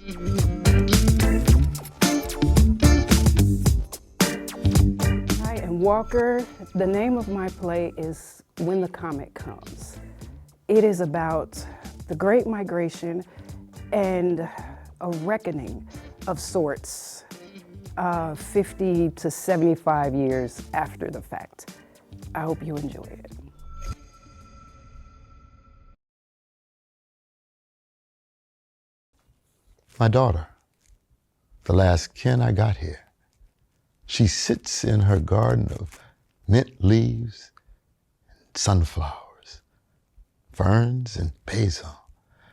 I am Walker. The name of my play is When the Comet Comes. It is about the Great Migration and a reckoning of sorts, 50 to 75 years after the fact. I hope you enjoy it. My daughter, the last kin I got here, she sits in her garden of mint leaves, and sunflowers, ferns, and basil.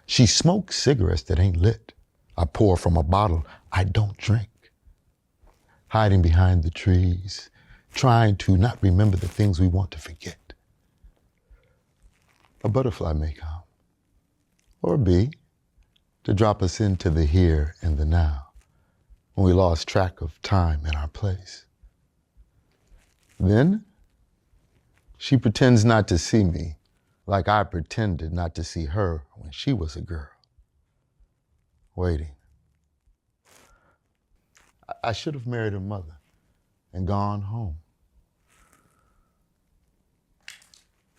She smokes cigarettes that ain't lit. I pour from a bottle I don't drink. Hiding behind the trees, trying to not remember the things we want to forget. A butterfly may come, or a bee, to drop us into the here and the now, when we lost track of time and our place. Then, she pretends not to see me, like I pretended not to see her when she was a girl. Waiting. I should have married her mother and gone home.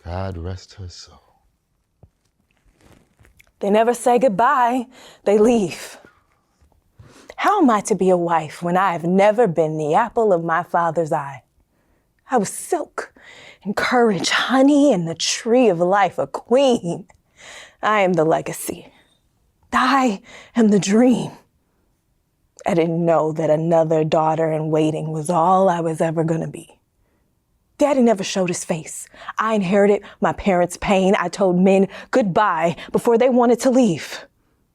God rest her soul. They never say goodbye, they leave. How am I to be a wife when I have never been the apple of my father's eye? I was silk and courage, honey, and the tree of life, a queen. I am the legacy. I am the dream. I didn't know that another daughter in waiting was all I was ever gonna be. Daddy never showed his face. I inherited my parents' pain. I told men goodbye before they wanted to leave.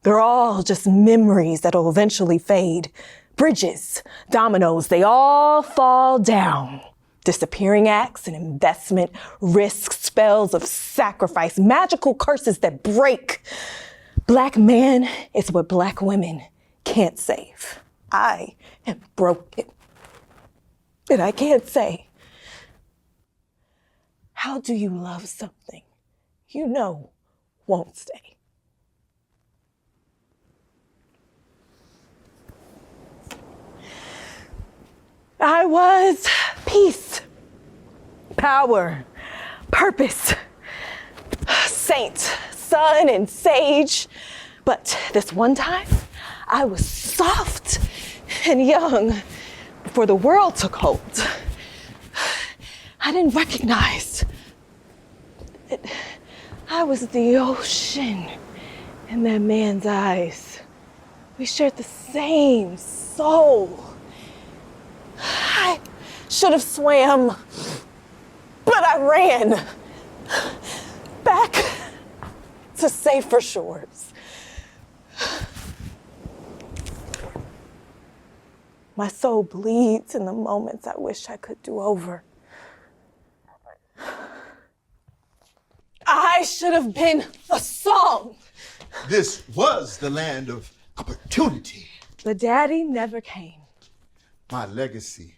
They're all just memories that'll eventually fade. Bridges, dominoes, they all fall down. Disappearing acts and investment, risks, spells of sacrifice, magical curses that break. Black man is what black women can't save. I am broken. And I can't say, how do you love something you know won't stay? I was peace, power, purpose, saint, sun, and sage. But this one time, I was soft and young before the world took hold. I didn't recognize that I was the ocean in that man's eyes. We shared the same soul. I should have swam, but I ran back to safer shores. My soul bleeds in the moments I wish I could do over. I should have been a song. This was the land of opportunity. But Daddy never came. My legacy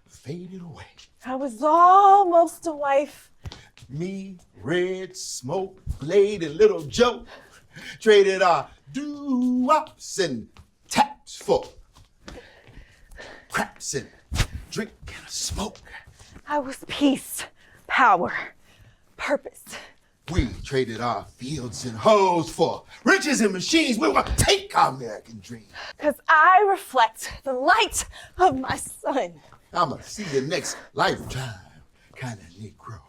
faded away. I was almost a wife. Me, Red, Smoke, Blade, and Little Joe traded our doo-wops and taps for craps and drink and a smoke. I was peace, power, purpose. We traded our fields and hoes for riches and machines. We were gonna take our American dream. Because I reflect the light of my sun. I'ma see the next lifetime kind of Negro.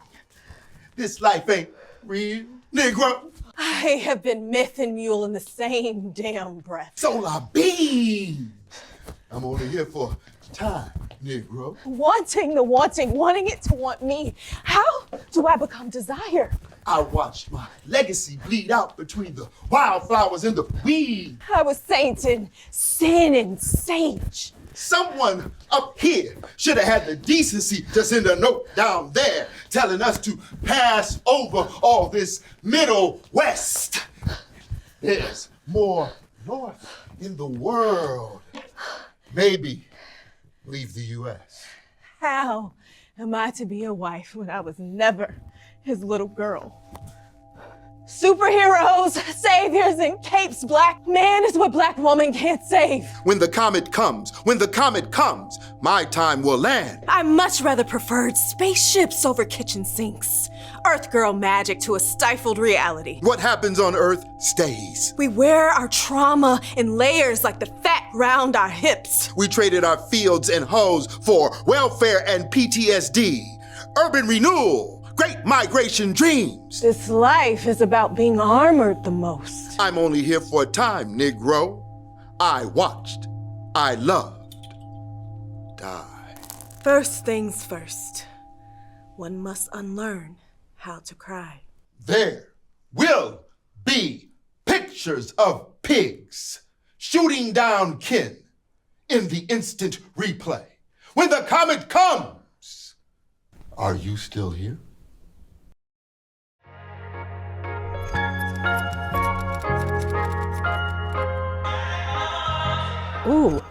This life ain't real, Negro. I have been myth and mule in the same damn breath. Solar beams. I'm only here for time, Negro. Wanting the wanting, wanting it to want me. How do I become desire? I watched my legacy bleed out between the wildflowers and the weeds. I was saint in sin and sage. Someone up here should have had the decency to send a note down there telling us to pass over all this Middle West. There's more north in the world. Maybe leave the U.S. How am I to be a wife when I was never his little girl? Superheroes, saviors, and capes. Black man is what black woman can't save. When the comet comes, my time will land. I much rather preferred spaceships over kitchen sinks. Earth girl magic to a stifled reality. What happens on Earth stays. We wear our trauma in layers like the fat round our hips. We traded our fields and hoes for welfare and PTSD. Urban renewal. Great migration dreams. This life is about being armored the most. I'm only here for a time, Negro. I watched, I loved, die. First things first. One must unlearn how to cry. There will be pictures of pigs shooting down kin in the instant replay. When the comet comes, are you still here?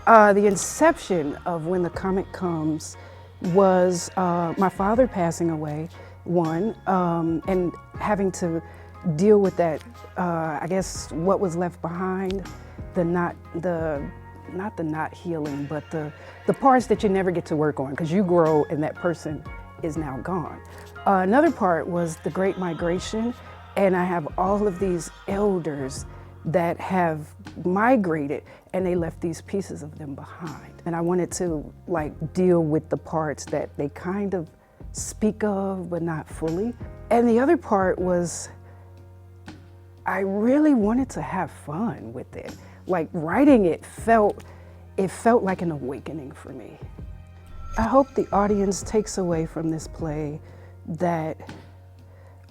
The inception of When the Comet Comes was my father passing away, one, and having to deal with that, I guess, what was left behind, not the not healing, but the parts that you never get to work on because you grow and that person is now gone. Another part was the Great Migration, and I have all of these elders that have migrated and they left these pieces of them behind. And I wanted to deal with the parts that they kind of speak of, but not fully. And the other part was, I really wanted to have fun with it. Writing it felt like an awakening for me. I hope the audience takes away from this play that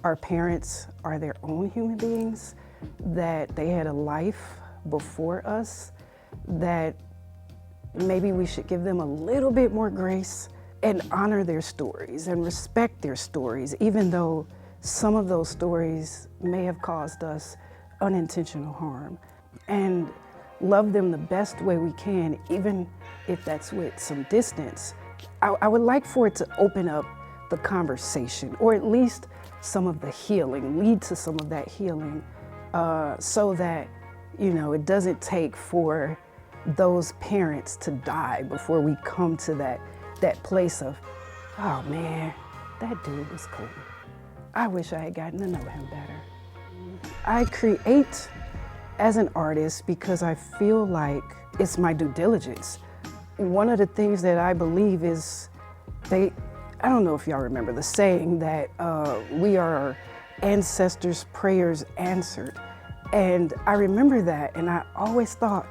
our parents are their own human beings, that they had a life before us, that maybe we should give them a little bit more grace and honor their stories and respect their stories, even though some of those stories may have caused us unintentional harm, and love them the best way we can, even if that's with some distance. I would like for it to open up the conversation, or at least some of the healing, lead to some of that healing, so that, it doesn't take for those parents to die before we come to that place of, oh man, that dude was cool. I wish I had gotten to know him better. I create as an artist because I feel like it's my due diligence. One of the things that I believe is I don't know if y'all remember the saying that we are our ancestors' prayers answered. And I remember that, and I always thought,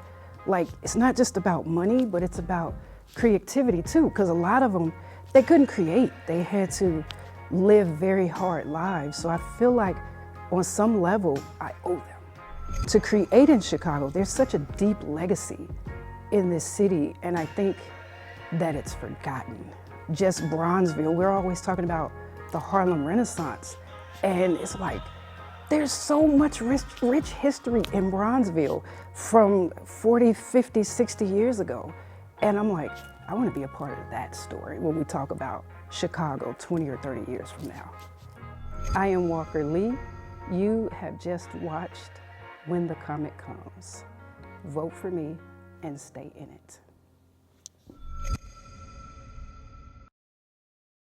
it's not just about money, but it's about creativity too, because a lot of them, they couldn't create. They had to live very hard lives. So I feel like on some level, I owe them. To create in Chicago, there's such a deep legacy in this city, and I think that it's forgotten. Just Bronzeville, we're always talking about the Harlem Renaissance, and it's there's so much rich history in Bronzeville from 40, 50, 60 years ago. And I'm I want to be a part of that story when we talk about Chicago 20 or 30 years from now. I am Walker Lee. You have just watched When the Comet Comes. Vote for me and stay in it.